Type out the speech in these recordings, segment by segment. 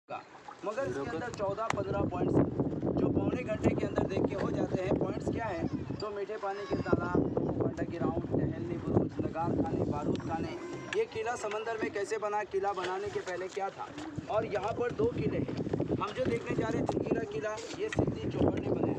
का, मगर इसके अंदर 14-15 पॉइंट्स जो पौने घंटे के अंदर देख के हो जाते हैं। पॉइंट्स क्या है? तो मीठे पानी के तालाब, अंडरग्राउंड, टहलनी बुरुज, नगार खाने, बारूद खाने। ये किला समंदर में कैसे बना, किला बनाने के पहले क्या था। और यहाँ पर 2 किले हैं हम जो देखने जा रहे हैं। जंजीरा किला ये सिद्दी जौहर ने बनाया।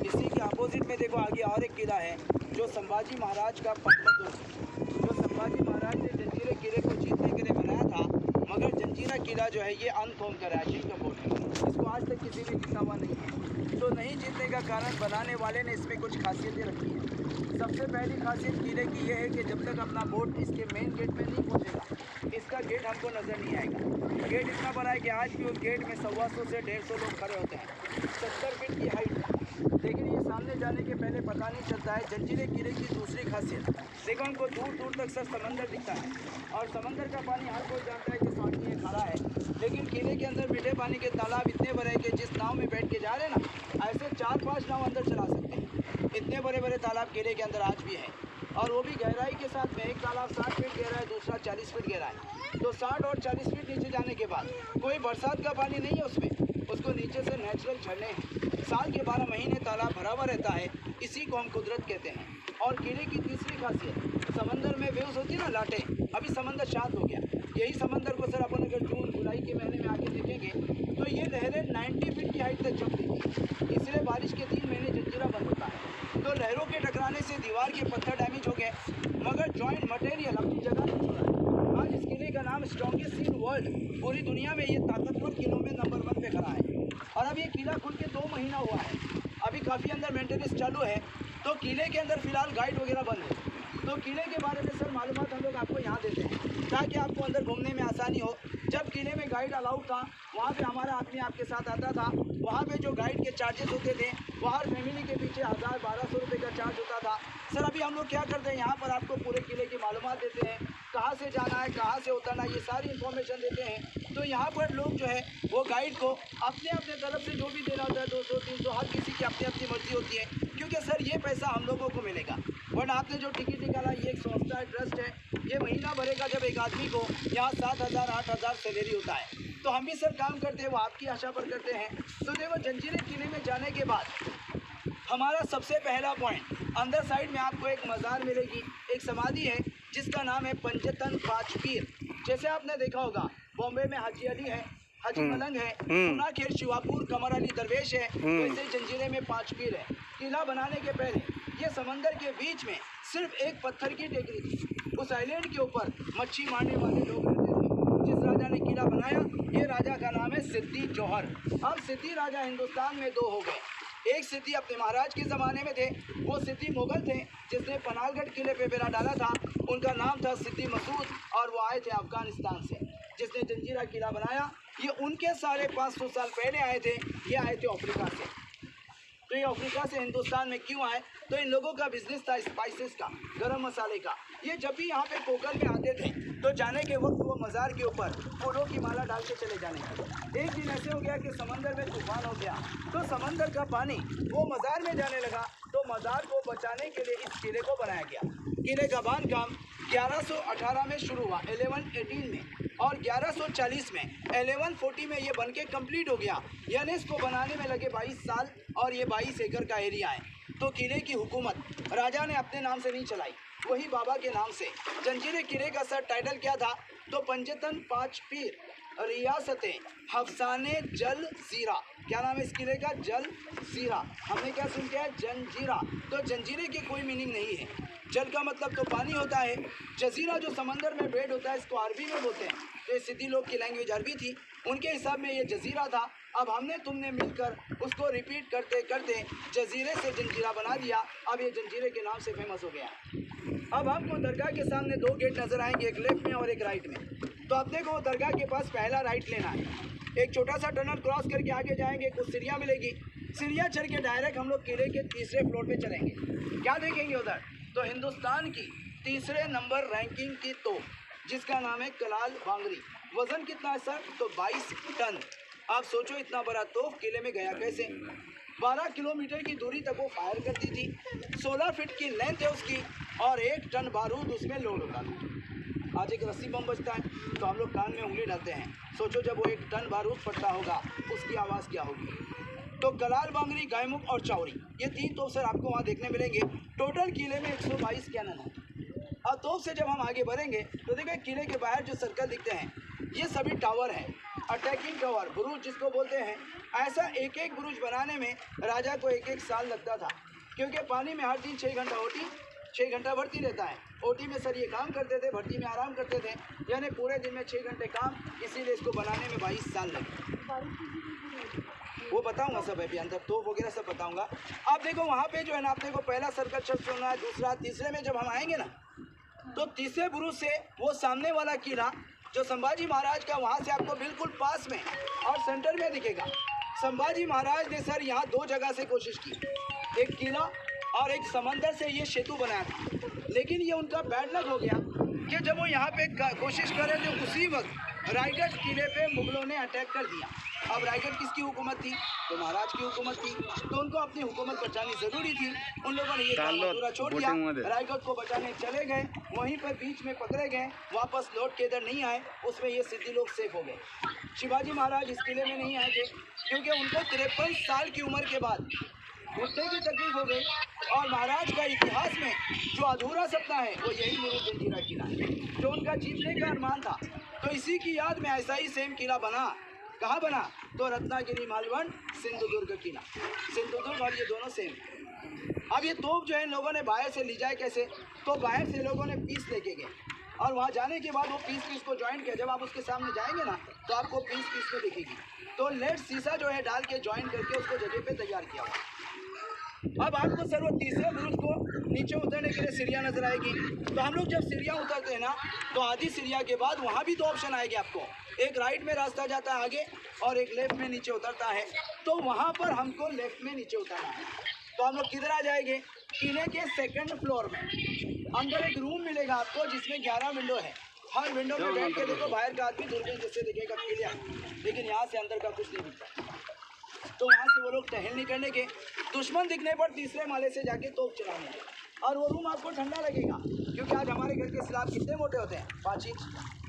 इसी के अपोजिट में देखो आगे और एक किला है जो संभाजी महाराज का जो संभाजी महाराज ने जंजीरे किले को जीतने के लिए बनाया था। मगर जंजीरा किला जो है ये अनफॉर्म का है, का बोर्ड है, इसको आज तक किसी ने जीता हुआ नहीं है। तो नहीं जीतने का कारण बनाने वाले ने इसमें कुछ खासियतें रखी हैं। सबसे पहली खासियत किले की ये है कि जब तक अपना बोट इसके मेन गेट में नहीं पहुँचेगा, इसका गेट हमको नज़र नहीं आएगा। गेट इतना बड़ा है कि आज भी उस गेट में 125 से 150 लोग खड़े होते हैं। 70 फीट की हाइट है, लेकिन ये सामने जाने के पहले पता नहीं चलता है। जंजीरे किले की दूसरी खासियत देखो, हमको दूर दूर तक सर समंदर दिखता है और समंदर का पानी हर कोई जानता है कि सामने ये खड़ा है। लेकिन किले के अंदर मीठे पानी के तालाब इतने बड़े हैं कि जिस नाव में बैठ के जा रहे हैं ना, ऐसे 4-5 नाव अंदर चला सकते हैं। इतने बड़े बड़े तालाब किले के अंदर आज भी हैं, और वो भी गहराई के साथ में। एक तालाब 60 फीट गहरा है, दूसरा 40 फीट गहरा है। तो 60 और 40 फीट नीचे जाने के बाद कोई बरसात का पानी नहीं है उसमें, उसको नीचे से नेचुरल झरने हैं। साल के 12 महीने तालाब भरा हुआ रहता है, इसी को हम कुदरत कहते हैं। और किले की तीसरी खासियत, समंदर में वेव्स होती है ना, लाटें। अभी समंदर शांत हो गया। यही समंदर को सर अपन अगर जून जुलाई के महीने में आके देखेंगे तो ये लहरें 90 फीट की हाइट तक जमती थी। इसलिए बारिश के 3 महीने जंजीरा बंद होता है। तो लहरों के टकराने से दीवार के पत्थर डैमेज हो गए, मगर जॉइंट मटेरियल अपनी जगह नहीं छोड़ा। आज इस किले का नाम स्ट्रॉन्गेस्ट इन वर्ल्ड, पूरी दुनिया में ये ताकतवर किलों में नंबर 1 पे खड़ा है। और अब ये किला खुल के 2 महीना हुआ है, अभी काफ़ी अंदर मेंटेनेंस चालू है। तो किले के अंदर फिलहाल गाइड वगैरह बंद है। तो किले के बारे में सर मालूमात हम लोग आपको यहाँ देते हैं ताकि आपको अंदर घूमने में आसानी हो। जब किले में गाइड अलाउड था, वहाँ पे हमारा आदमी आपके साथ आता था। वहाँ पे जो गाइड के चार्जेस होते थे, वो हर फैमिली के पीछे 1000-1200 रुपये का चार्ज होता था। सर अभी हम लोग क्या करते हैं, यहाँ पर आपको पूरे किले की मालूमात देते हैं, कहाँ से जाना है, कहाँ से उतरना है, ये सारी इन्फॉर्मेशन देते हैं। तो यहाँ पर लोग जो है वो गाइड को अपने अपने तरफ से जो भी देना होता है, 200-300, हर किसी की अपनी अपनी मर्जी होती है। क्योंकि सर ये पैसा हम लोगों को मिलेगा, वरना आपने जो टिकट निकाला ये एक संस्था है, ट्रस्ट है। ये महीना भरेगा जब एक आदमी को यहाँ 7,000-8,000 सैलरी होता है। तो हम भी सर काम करते हैं, वो आपकी आशा पर करते हैं। तो देखो, जंजीरे किले में जाने के बाद हमारा सबसे पहला पॉइंट, अंदर साइड में आपको एक मज़ार मिलेगी, एक समाधि है जिसका नाम है पंजतन पाँच पीर। जैसे आपने देखा होगा बॉम्बे में हाजी अली है, हाजी मलंग है, खेर शिवापुर कमर अली दरवेश है, वैसे जंजीरे में 5 पीर है। किला बनाने के पहले ये समंदर के बीच में सिर्फ एक पत्थर की टेकरी थी। उस आइलैंड के ऊपर मच्छी मारने वाले लोग रहते थे। जिस राजा ने किला बनाया, ये राजा का नाम है सिद्दी जौहर। अब सिद्दी राजा हिंदुस्तान में 2 हो गए। एक सिद्दी अपने महाराज के ज़माने में थे, वो सिद्दी मुगल थे जिसने पनालगढ़ किले पे बेड़ा डाला था। उनका नाम था सिद्दी मसूद, और वो आए थे अफगानिस्तान से। जिसने जंजीरा किला बनाया, ये उनके साढ़े 500 साल पहले आए थे। ये आए थे अफ्रीका से। तो ये अफ्रीका से हिंदुस्तान में क्यों आए? तो इन लोगों का बिजनेस था स्पाइसेस का, गरम मसाले का। ये जब भी यहाँ पे कोकल में आते थे तो जाने के वक्त वो मज़ार के ऊपर फूलों की माला डाल के चले जाने का। एक दिन ऐसे हो गया कि समंदर में तूफान हो गया, तो समंदर का पानी वो मज़ार में जाने लगा। तो मज़ार को बचाने के लिए इस किले को बनाया गया। किले का बांधकाम 1118 में शुरू हुआ, 1118 में, और 1140 में, 1140 में ये बनके कंप्लीट हो गया। यानी इसको बनाने में लगे 22 साल, और ये 22 एकड़ का एरिया है। तो किले की हुकूमत राजा ने अपने नाम से नहीं चलाई, वही बाबा के नाम से। जंजीरे किले का सर टाइटल क्या था? तो पंजतन पाँच पीर रियासतें हफ्साने जल जीरा। क्या नाम है इस किले का? जल जीरा। हमने क्या सुन किया है? जंजीरा। तो जंजीरे की कोई मीनिंग नहीं है। जल का मतलब तो पानी होता है, जजीरा जो समंदर में बेड होता है, इसको अरबी में बोलते हैं। तो ये सिद्दी लोग की लैंग्वेज अरबी थी, उनके हिसाब में ये जजीरा था। अब हमने तुमने मिलकर उसको रिपीट करते करते जजीरे से जंजीरा बना दिया। अब ये जंजीरे के नाम से फेमस हो गया। अब हमको दरगाह के सामने 2 गेट नज़र आएंगे, एक लेफ्ट में और एक राइट में। तो अपने को दरगाह के पास पहला राइट लेना है। एक छोटा सा टनल क्रॉस करके आगे जाएंगे, कुछ सीढ़ियाँ मिलेगी। सीढ़ियाँ चढ़ के डायरेक्ट हम लोग किले के तीसरे फ्लोर पे चलेंगे। क्या देखेंगे उधर? तो हिंदुस्तान की तीसरे नंबर रैंकिंग की तोप, जिसका नाम है कलाल बांगरी। वज़न कितना है सर? तो 22 टन। आप सोचो, इतना बड़ा तोप किले में गया कैसे? 12 किलोमीटर की दूरी तक वो फायर करती थी। 16 फीट की लेंथ है उसकी, और 1 टन बारूद उसमें लोड होता था। आज एक रस्सी बम बजता है तो हम लोग कान में उंगली डालते हैं। सोचो जब वो 1 टन बारूद फटता होगा उसकी आवाज़ क्या होगी। तो कलाल, बांगरी, गायमुख और चौरी, ये 3 तोप सर आपको वहाँ देखने मिलेंगे। टोटल किले में 122 कैनन है। और तोप से जब हम आगे बढ़ेंगे तो देखिए किले के बाहर जो सर्कल दिखते हैं ये सभी टावर हैं, अटैकिंग टावर, बुरुज जिसको बोलते हैं। ऐसा एक एक बुरुज बनाने में राजा को 1-1 साल लगता था, क्योंकि पानी में हर दिन 6 घंटा ओटी, 6 घंटा भर्ती रहता है। ओटी में सर ये काम करते थे, भर्ती में आराम करते थे, यानी पूरे दिन में 6 घंटे काम, इसीलिए इसको बनाने में 22 साल लगे। वो बताऊंगा सब अभी अंदर तो वगैरह सब बताऊंगा। आप देखो वहाँ पे जो है ना, आपने को पहला सर्कल शब्द सुना है, दूसरा, तीसरे में जब हम आएंगे ना तो तीसरे बुरुज से वो सामने वाला किला जो संभाजी महाराज का, वहाँ से आपको बिल्कुल पास में और सेंटर में दिखेगा। संभाजी महाराज ने सर यहाँ 2 जगह से कोशिश की, एक किला और एक समंदर से ये सेतु बनाया था, लेकिन ये उनका बैड लक हो गया कि जब वो यहाँ पे कोशिश कर रहे थे उसी वक्त रायगढ़ किले पे मुगलों ने अटैक कर दिया। अब रायगढ़ किसकी हुकूमत थी? तो महाराज की हुकूमत थी, तो उनको अपनी हुकूमत बचानी ज़रूरी थी। उन लोगों ने ये काम अधूरा छोड़ दिया, रायगढ़ को बचाने चले गए, वहीं पर बीच में पकड़े गए, वापस लौट के इधर नहीं आए, उसमें ये सिद्धि लोग सेफ हो गए। शिवाजी महाराज इस किले में नहीं आए थे क्योंकि उनको 53 साल की उम्र के बाद घुटने की तकलीफ हो गई, और महाराज का इतिहास में जो अधूरा सपना है वो यही मुरुड जंजीरा किला है, जो उनका जीतने का अरमान था। तो इसी की याद में ऐसा ही सेम किला बना। कहाँ बना? तो रत्नागिरी, मालवण, सिंधुदुर्ग किला। सिंधुदुर्ग और ये दोनों सेम। अब ये तोप जो है लोगों ने बाहर से ली जाए कैसे? तो बाहर से लोगों ने पीस लेके गए, और वहाँ जाने के बाद वो पीस को ज्वाइन किया। जब आप उसके सामने जाएंगे ना तो आपको पीस में दिखेगी। तो लेड शीशा जो है डाल के ज्वाइन करके उसको जगह पे तैयार किया हुआ। अब आपको सर वो तीसरे बुरुज को नीचे उतरने के लिए सीढ़ियाँ नजर आएगी। तो हम लोग जब सीढ़ियाँ उतरते हैं ना तो आधी सीढ़ियाँ के बाद वहाँ भी 2 ऑप्शन आएंगे आपको, एक राइट में रास्ता जाता है आगे और एक लेफ्ट में नीचे उतरता है। तो वहाँ पर हमको लेफ्ट में नीचे उतरना है। तो हम लोग किधर आ जाएंगे? किले के 2nd फ्लोर में अंदर एक रूम मिलेगा आपको जिसमें 11 विंडो है। हर विंडो में बैठ के देखो, बाहर का आदमी दूरबीन जैसे दिखेगा क्लियर, लेकिन यहाँ से अंदर का कुछ नहीं दिखता। तो वहाँ से वो लोग टहल नहीं करने के, दुश्मन दिखने पर तीसरे माले से जाके तोप चलाने, और वो रूम आपको ठंडा लगेगा, क्योंकि आज हमारे घर के स्लैब कितने मोटे होते हैं? 5 इंच,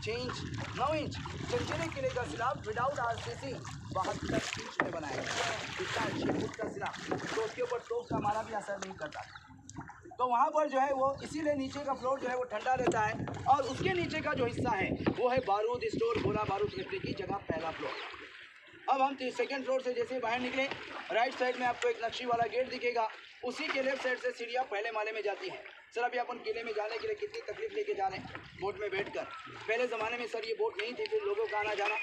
6 इंच, 9 इंच। चंचले किले का स्लैब विदाउट RCC 72 इंच में बनाया गया, इतना 6 फुट का स्लैब, तो उसके ऊपर तोप का मारा भी असर नहीं करता। तो वहाँ पर जो है वो इसीलिए नीचे का फ्लोर जो है वो ठंडा रहता है, और उसके नीचे का जो हिस्सा है वो है बारूद स्टोर, गोला बारूद रखने की जगह, पहला फ्लोर। अब हम 2nd फ्लोर से जैसे बाहर निकले, राइट साइड में आपको एक नक्शी वाला गेट दिखेगा, उसी के लेफ्ट साइड से सीढ़ियाँ पहले माले में जाती हैं। सर अभी अपन किले में जाने के लिए कितनी तकलीफ लेके जा रहे हैं बोट में बैठकर। पहले ज़माने में सर ये बोट नहीं थी, फिर लोगों का आना जाना,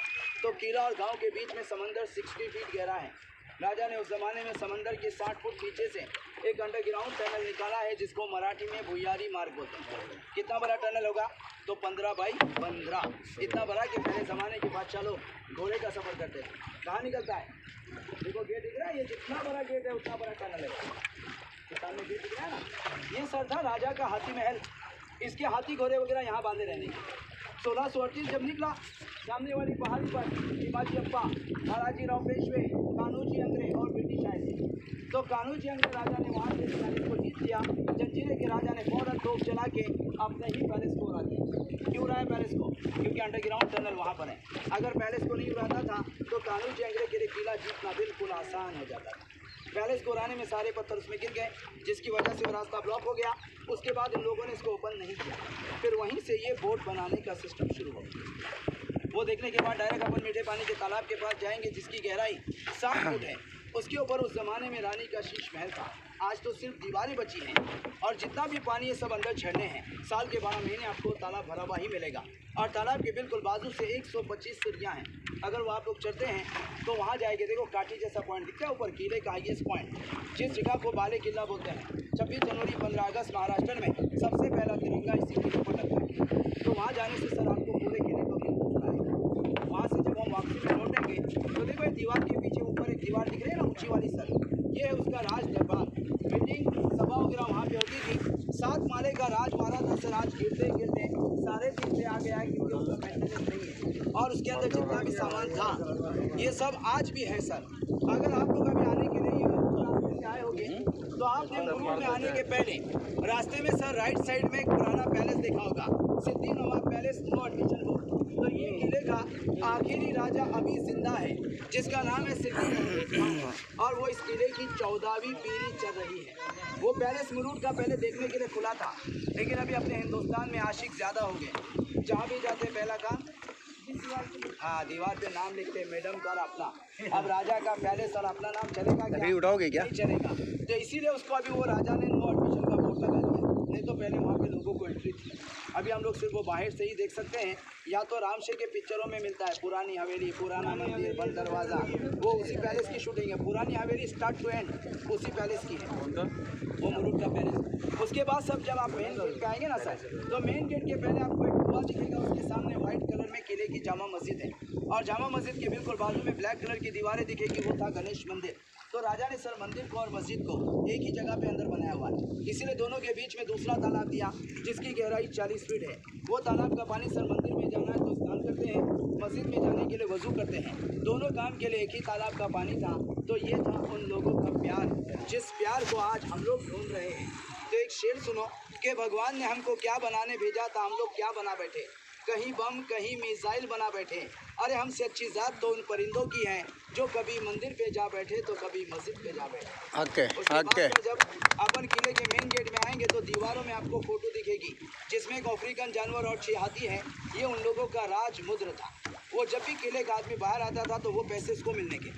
तो किला और गांव के बीच में समंदर 60 फीट गहरा है। राजा ने उस ज़माने में समंदर के 60 फुट नीचे से एक अंडरग्राउंड टनल निकाला है, जिसको मराठी में भुयारी मार्ग बोलते हैं। कितना बड़ा टनल होगा? तो 15 बाई 15, इतना बड़ा कि पहले ज़माने के बादशाह लोग घोड़े का सफ़र करते थे। कहाँ निकलता है? देखो गेट दिख रहा है, ये जितना बड़ा गेट है उतना बड़ा टनल है। सामने गेट दिख रहा है ना, ये सर था राजा का हाथी महल। इसके हाथी घोड़े वगैरह यहाँ बांधे रहने के। 1638 जब निकला, सामने वाली पहाड़ी पर शिवाजी अप्पा, महाराजी राव पेशवे, कान्होजी अंग्रे और ब्रिटिश आए थे। तो कान्होजी अंग्रे राजा ने वहाँ से पैलेस को जीत लिया। जंजीरे के राजा ने फौरन तोप चला के अपने ही पैलेस को उड़ा दिया। क्यों उड़ाया पैलेस को? क्योंकि अंडरग्राउंड टनल वहाँ पर है। अगर पैलेस को नहीं उड़ाता था तो कान्होजी अंग्रे के लिए किला जीतना बिल्कुल आसान हो जाता था। पैलेस को उड़ाने में सारे पत्थर उसमें गिर गए, जिसकी वजह से वो रास्ता ब्लॉक हो गया। उसके बाद इन लोगों ने इसको ओपन नहीं किया। फिर वहीं से ये बोट बनाने का सिस्टम शुरू हो गया। वो देखने के बाद डायरेक्ट अपन मीठे पानी के तालाब के पास जाएंगे, जिसकी गहराई 7 फुट है। उसके ऊपर उस ज़माने में रानी का शीश महल था। आज तो सिर्फ दीवारें बची हैं, और जितना भी पानी है सब अंदर झरने हैं। साल के 12 महीने आपको तालाब भरा हुआ ही मिलेगा, और तालाब के बिल्कुल बाजू से 125 सीढ़ियाँ हैं। अगर वो आप लोग चढ़ते हैं तो वहाँ जाएंगे, देखो काठी जैसा पॉइंट दिखता है ऊपर, किले का हाईएस्ट पॉइंट, जिस जगह को बाले किला बोलते हैं। 26 जनवरी 15 अगस्त महाराष्ट्र में सबसे पहला तिरंगा इसी किले पर लगता है। तो वहाँ जाने से सर आपको पूरे किले का व्यू होता है। वहाँ से जब हम वापसी में लौटेंगे तो देखो दीवार के पीछे ऊपर एक दीवार दिख रही है ना, ऊँची वाली सर, ये है उसका राज दरबार। मीटिंग सभा वगैरह वहाँ पे होती थी। 7 माले का राजवाड़ा था सर। आज गिरते गिरते सारे दिन से आ गया है, क्योंकि उसका मेंटेनेंस नहीं है, और उसके अंदर जितना भी सामान था ये सब आज भी है सर। अगर आप लोग अभी आने के लिए आए होंगे तो आपने मुरुड में आने के पहले रास्ते में सर राइट साइड में एक पुराना पैलेस देखा होगा, सिद्दी नवाब पैलेस नो एडमिशन बोर्ड। तो ये किले का आखिरी राजा अभी जिंदा है जिसका नाम है सिद्दी महमूद खान और वो इस किले की 14वीं पीढ़ी चल रही है। वो पैलेस मुरूड का पहले देखने के लिए खुला था, लेकिन अभी अपने हिंदुस्तान में आशिक ज़्यादा हो गए। जहाँ भी जाते पहला काम हाँ दीवार पे नाम लिखते मैडम का और अपना। अब राजा का पैलेस और अपना नाम चलेगा क्या? अभी उठाओगे क्या? नहीं चलेगा। तो इसीलिए उसको अभी वो राजा ने नो एडमिशन का बोर्ड लगा दिया, नहीं तो पहले वहाँ पे लोगों को एंट्री थी। अभी हम लोग सिर्फ वो बाहर से ही देख सकते हैं, या तो रामशे के पिक्चरों में मिलता है पुरानी हवेली, पुराना मंदिर, बंद दरवाज़ा, वो उसी पैलेस की शूटिंग है। पुरानी हवेली स्टार्ट टू एंड उसी पैलेस की है, वो मुरूड का पैलेस। उसके बाद सब जब आप मेन गेट पे आएंगे ना सर, तो मेन गेट के पहले आपको एक कुआं दिखेगा, उसके सामने व्हाइट कलर में किले की जामा मस्जिद है और जामा मस्जिद के बिल्कुल बाजू में ब्लैक कलर की दीवारें दिखेगी, वो था गणेश मंदिर। तो राजा ने सर मंदिर को और मस्जिद को एक ही जगह पे अंदर बनाया हुआ है, इसीलिए दोनों के बीच में दूसरा तालाब दिया जिसकी गहराई 40 फीट है। वो तालाब का पानी सर मंदिर में जाना है तो स्नान करते हैं, मस्जिद में जाने के लिए वजू करते हैं, दोनों काम के लिए एक ही तालाब का पानी था। तो ये था उन लोगों का प्यार, जिस प्यार को आज हम लोग ढूंढ रहे हैं। तो एक शेर सुनो कि भगवान ने हमको क्या बनाने भेजा था, हम लोग क्या बना बैठे, कहीं बम कहीं मिसाइल बना बैठे। अरे हमसे अच्छी जात तो उन परिंदों की है जो कभी मंदिर पे जा बैठे तो कभी मस्जिद पे जा बैठे। उसके बाद जब अपन किले के मेन गेट में आएंगे तो दीवारों में आपको फोटो दिखेगी जिसमें एक अफ्रीकन जानवर और 6 हाथी है। ये उन लोगों का राज मुद्र था। वो जब भी किले का आदमी बाहर आता था तो वो पैसे इसको मिलने के,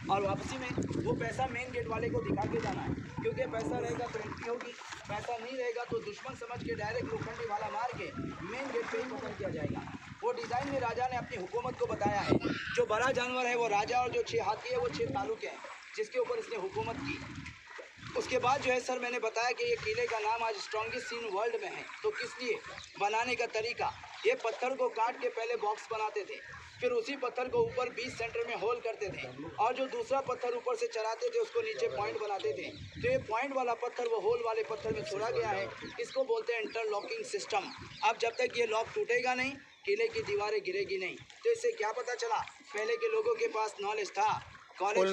और वापसी में वो पैसा मेन गेट वाले को दिखा के जाना है, क्योंकि पैसा रहेगा तो एंट्री होगी, पैसा नहीं रहेगा तो दुश्मन समझ के डायरेक्ट लोखंडी वाला मार के मेन गेट पे ही खत्म किया जाएगा। वो डिज़ाइन में राजा ने अपनी हुकूमत को बताया है। जो बड़ा जानवर है वो राजा और जो 6 हाथी है वो 6 तालुके हैं जिसके ऊपर इसने हुकूमत की। उसके बाद जो है सर मैंने बताया कि ये किले का नाम आज स्ट्रॉन्गेस्ट इन वर्ल्ड में है। तो किस लिए बनाने का तरीका, ये पत्थर को काट के पहले बॉक्स बनाते थे, फिर उसी पत्थर को ऊपर 20 सेंटर में होल करते थे और जो दूसरा पत्थर ऊपर से चढ़ाते थे उसको नीचे पॉइंट बनाते थे। तो ये पॉइंट वाला पत्थर वो होल वाले पत्थर में छोड़ा गया है, इसको बोलते हैं इंटरलॉकिंग सिस्टम। अब जब तक ये लॉक टूटेगा नहीं, किले की दीवारें गिरेगी नहीं। तो इससे क्या पता चला, पहले के लोगों के पास नॉलेज था, कॉलेज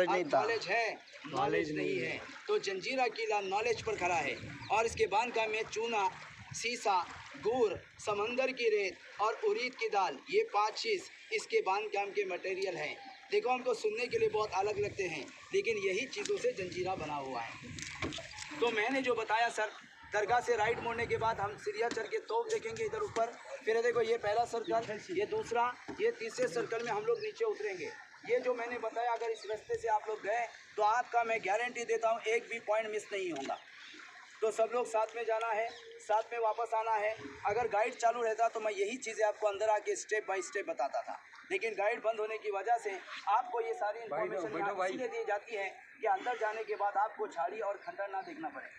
नहीं था, नॉलेज है, नॉलेज नहीं है। तो जंजीरा किला नॉलेज पर खड़ा है और इसके बांधकाम में चूना, सीसा, गुड़, समंदर की रेत और उड़ीद की दाल, ये 5 चीज़ इसके बांधकाम के मटेरियल हैं। देखो हमको सुनने के लिए बहुत अलग लगते हैं, लेकिन यही चीज़ों से जंजीरा बना हुआ है। तो मैंने जो बताया सर, दरगाह से राइट मोड़ने के बाद हम सीढ़ियाँ चढ़ के तोप देखेंगे इधर ऊपर, फिर देखो ये पहला सर्कल, ये दूसरा, ये तीसरे सर्कल में हम लोग नीचे उतरेंगे। ये जो मैंने बताया, अगर इस रास्ते से आप लोग गए तो आपका मैं गारंटी देता हूँ एक भी पॉइंट मिस नहीं होगा। तो सब लोग साथ में जाना है, साथ में वापस आना है। अगर गाइड चालू रहता तो मैं यही चीज़ें आपको अंदर आके स्टेप बाय स्टेप बताता था, लेकिन गाइड बंद होने की वजह से आपको ये सारी इन्फॉर्मेशन इसलिए दी जाती है कि अंदर जाने के बाद आपको झाड़ी और खंडर ना देखना पड़े।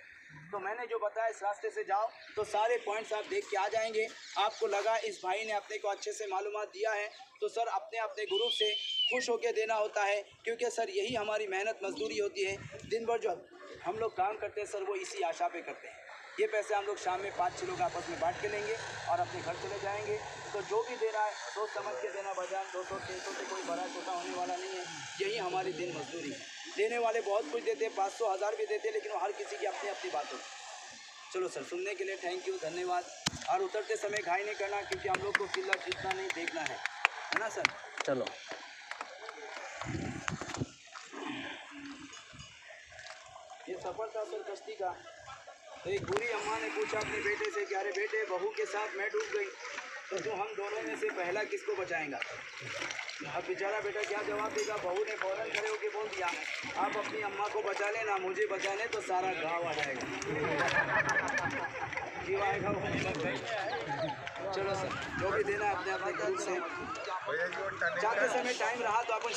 तो मैंने जो बताया इस रास्ते से जाओ तो सारे पॉइंट्स आप देख के आ जाएंगे। आपको लगा इस भाई ने अपने को अच्छे से मालूमात दिया है, तो सर अपने अपने ग्रुप से खुश होकर देना होता है, क्योंकि सर यही हमारी मेहनत मजदूरी होती है। दिन भर जो हम लोग काम करते हैं सर वो इसी आशा पे करते हैं। ये पैसे हम लोग शाम में 5-6 लोग आपस में बांट के लेंगे और अपने घर चले जाएंगे। तो जो भी देना है सोच समझ के देना, बजाय 200-300 से कोई बड़ा छोटा होने वाला नहीं है। यही हमारी दिन मजदूरी है। देने वाले बहुत कुछ देते हैं, 500-1000 भी देते हैं, लेकिन वो हर किसी की अपनी अपनी बात होती है। चलो सर, सुनने के लिए थैंक यू, धन्यवाद। और उतरते समय घाई नहीं करना, क्योंकि हम लोग को किला जीतना नहीं देखना है ना सर। चलो ये सफ़र था सर कश्ती का। तो एक बूढ़ी अम्मा ने पूछा अपने बेटे से कि अरे बेटे, बहू के साथ मैं डूब गई तो तू हम दोनों में से पहला किसको बचाएगा। अब बेचारा बेटा क्या जवाब देगा। बहू ने फौरन खड़े होकर बोल दिया, आप अपनी अम्मा को बचा लेना, मुझे बचाने तो सारा गाँव आ जाएगा, जीव आएगा वो निकल गई। चलो सर, जो भी देना अपने अपने ग्रुप से। जाते समय टाइम रहा तो अपन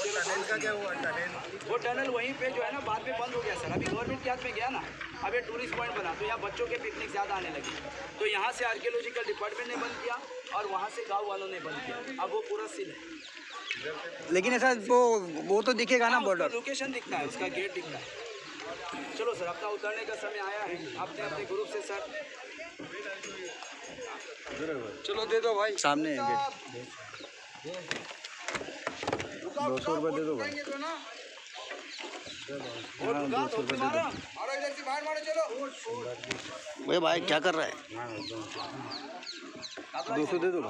वो टनल वहीं पे जो है ना बाद में बंद हो गया सर, अभी गवर्नमेंट के हाथ में गया ना। अब ये टूरिस्ट पॉइंट बना तो यहाँ बच्चों के पिकनिक ज़्यादा आने लगी, तो यहाँ से आर्कियोलॉजिकल डिपार्टमेंट ने बंद किया और वहाँ से गाँव वालों ने बंद किया। अब वो पूरा सील है, लेकिन ऐसा वो तो दिखेगा ना, बॉर्डर लोकेशन दिखता है, उसका गेट दिखता है। चलो सर, अपना उतरने का समय आया है, अपने अपने ग्रुप से सर। चलो दे दो भाई, सामने है गेट। 200 रुपये दे दो भाई। भाई भाई क्या कर रहा है? 200 दे दो।